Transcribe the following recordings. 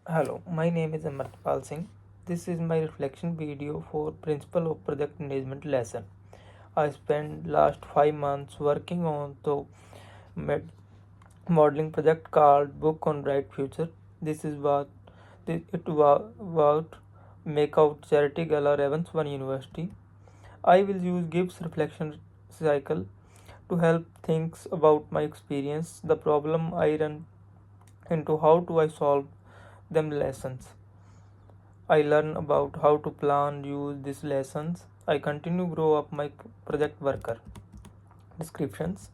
Hello, my name is Amartpal Singh. This is my reflection video for Principle of Project Management lesson. I spent last 5 months working on the med- modeling project called Book on Bright Future. This is what it was about make out charity gala Ravensbourne University. I will use Gibbs reflection cycle to help think about my experience, the problem I run into, how do I solve them lessons. I learn about how to plan, use these lessons. I continue grow up my project worker. Descriptions.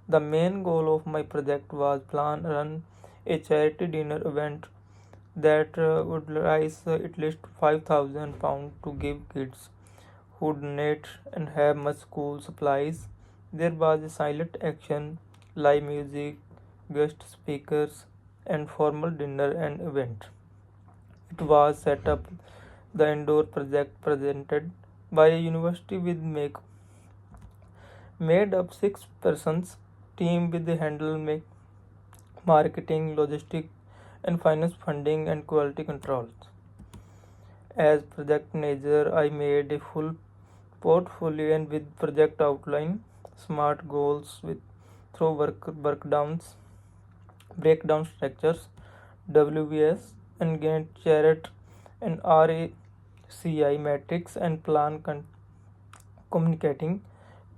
The main goal of my project was plan run a charity dinner event that would raise at least £5,000 to give kids who donate and have much school supplies. There was a silent action, live music, guest speakers, and formal dinner and event. It was set up the indoor project presented by a university with made up 6 persons team with the handle marketing, logistic and finance funding and quality controls. As project manager, I made a full portfolio and with project outline, smart goals with through workdowns, breakdown structures, WBS and Gantt chart and RACI metrics and plan communicating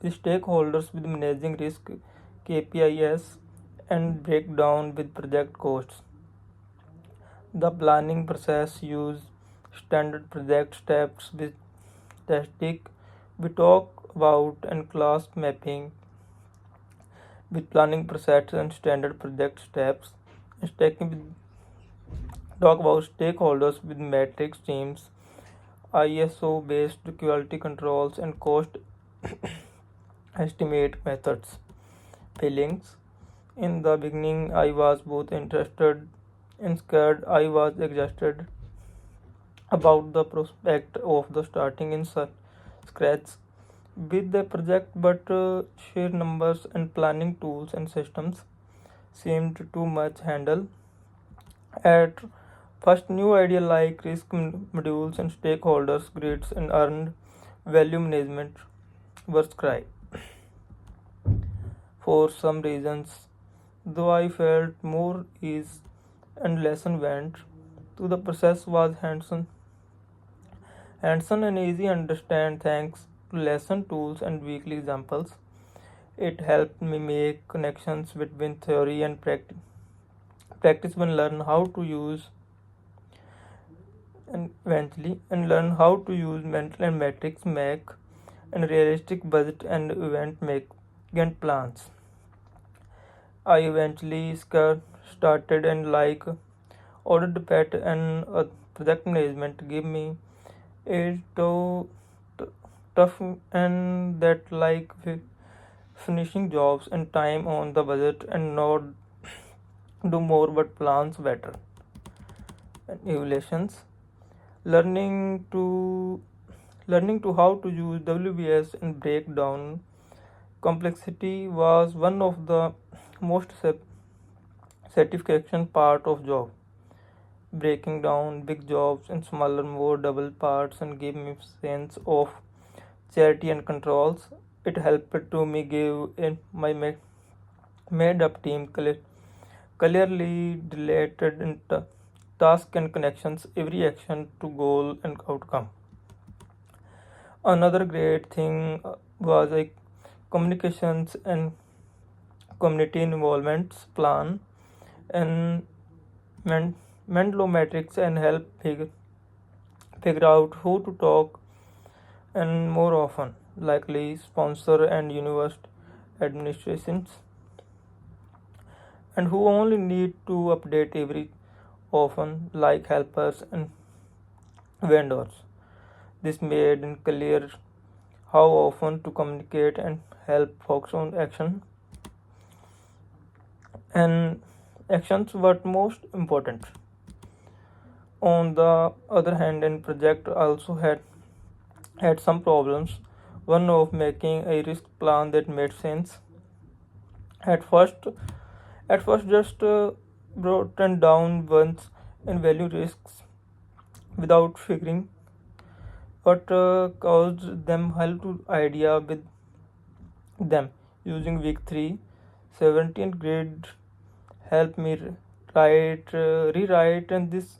with stakeholders with managing risk KPIs and breakdown with project costs. The planning process use standard project steps with static we talk about and class mapping with planning process and standard project steps. Stacking with talk about stakeholders with matrix teams, ISO based quality controls and cost estimate methods. Feelings. In the beginning, I was both interested and scared. I was exhausted about the prospect of the starting in scratch with the project, but sheer numbers and planning tools and systems seemed too much handle. At first, new idea like risk modules and stakeholders grids and earned value management were scry. For some reasons, though I felt more ease and lesson went to the process was hands-on and easy understand thanks to lesson tools and weekly examples. It helped me make connections between theory and practice when learn how to use and eventually and learn how to use mental and metrics make and realistic budget and event make Gantt plans. I eventually started and like ordered pet and project management give me a tough and that like finishing jobs and time on the budget and not do more but plans better. And evaluations. Learning to learning to how to use WBS and break down complexity was one of the most satisfaction part of job. Breaking down big jobs in smaller, more double parts and gave me sense of charity and controls. It helped to me give in my made up team clearly related in task and connections, every action to goal and outcome. Another great thing was a communications and community involvements plan and Menlo metrics and help figure out who to talk and more often, likely sponsor and university administrations, and who only need to update every often, like helpers and vendors. This made it clear how often to communicate and help focus on and actions were most important. On the other hand, and project also had some problems. One of making a risk plan that made sense. At first, at first just broken down once and value risks without figuring what caused them. Help to idea with them using week 3 17 grid help me rewrite, and this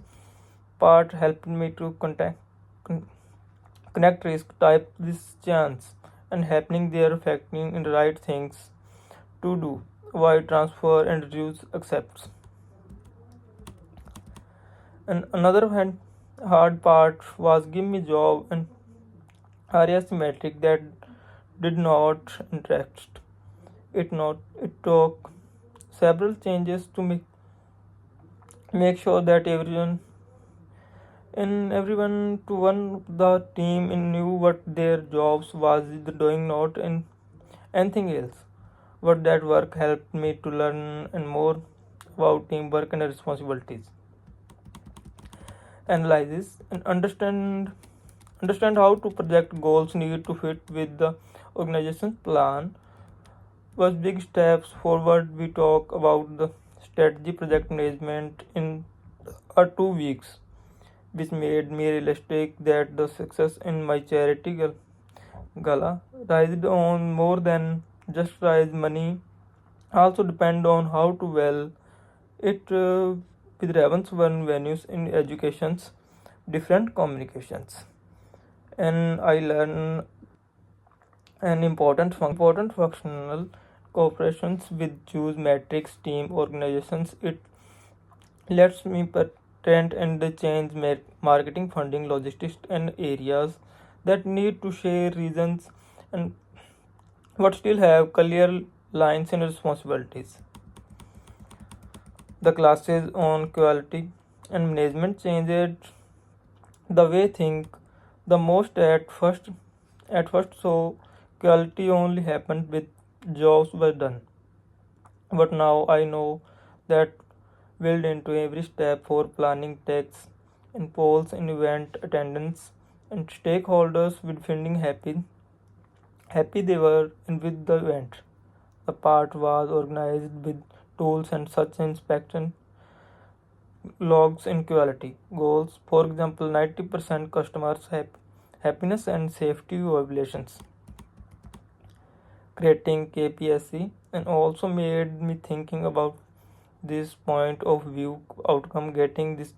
part helped me to con- connect risk type this chance and happening there affecting in the right things to do why transfer and reduce accepts. And another hard part was give me job and area symmetric that did not interest it took several changes to make sure that everyone to one the team knew what their jobs was doing, not in anything else. What that work helped me to learn and more about teamwork and responsibilities, analysis and understand how to project goals need to fit with the organization's plan was big steps forward. We talk about the strategy project management in 2 weeks, which made me realistic that the success in my charity gala rised on more than just rise money, also depend on how to well it with Ravensbourne venues in educations, different communications. And I learn an important functional cooperations with choose matrix team organizations. It lets me patent and change marketing funding logistics and areas that need to share reasons and but still have clear lines and responsibilities. The classes on quality and management changed the way think the most at first, so quality only happened with jobs were done, but now I know that built into every step for planning texts and polls and event attendance and stakeholders with feeling happy they were and with the event. The part was organized with tools and such inspection logs and quality goals. For example, 90% customers have happiness and safety evaluations. Creating KPSC and also made me thinking about this point of view outcome. Getting this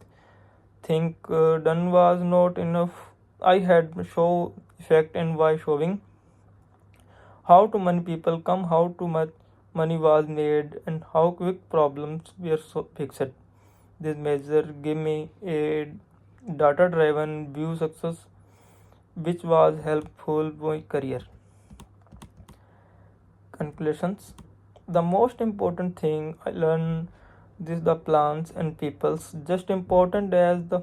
thing done was not enough. I had show effect and by showing how too many people come, how too much money was made, and how quick problems were fixed. This measure gave me a data-driven view success, which was helpful for my career. Conclusions: the most important thing I learned this the plans and peoples just important as the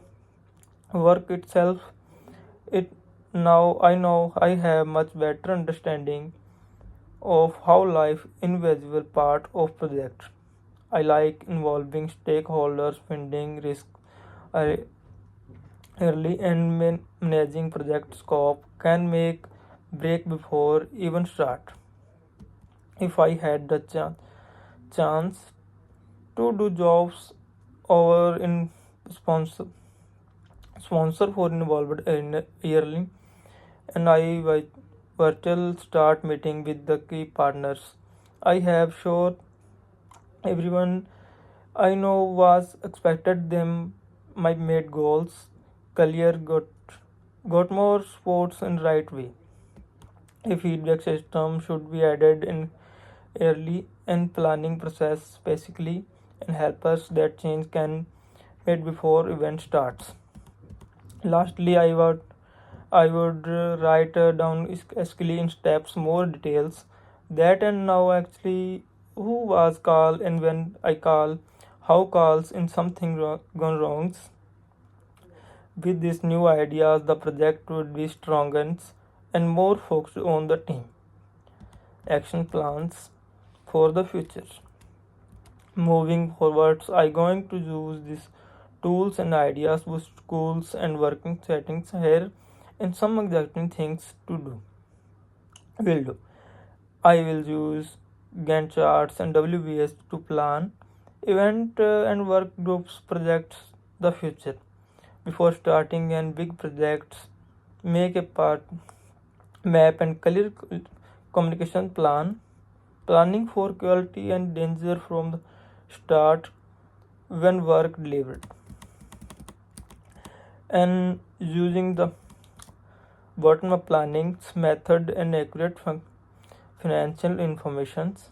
work itself. It now I know I have much better understanding of how life invisible part of project. I like involving stakeholders, finding risk uh, early, and managing project scope can make break before even start. If I had the chance to do jobs over in sponsor sponsor for involved in yearly, and I virtual start meeting with the key partners. I have sure everyone I know was expected them my made goals clear got more sports in right way. A feedback system should be added in early and planning process basically and help us that change can made before event starts. Lastly, I would write down basically in steps more details that and now actually who was called and when I call, how calls in something gone wrongs. With these new ideas, the project would be stronger and more focused on the team. Action plans for the future. Moving forwards, I going to use these tools and ideas with schools and working settings here and some exciting things to do. Will do. I will use Gantt charts and WBS to plan event and work groups projects the future. Before starting and big projects, make a part map and clear communication plan. Planning for quality and danger from the start when work delivered. And using the bottom-up planning method and accurate financial informations,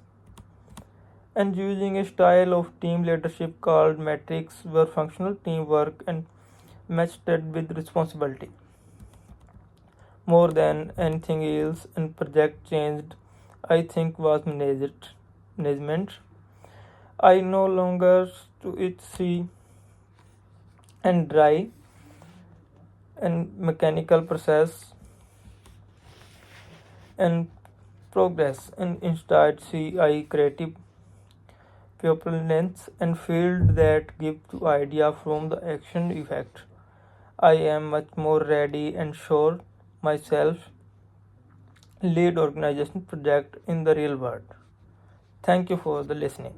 and using a style of team leadership called metrics where functional teamwork and matched with responsibility. More than anything else, and project changed, I think, was management. I no longer to it see and dry and mechanical process and progress, and instead see I creative pupillance and field that give to idea from the action effect. I am much more ready and sure myself lead organization project in the real world. Thank you for the listening.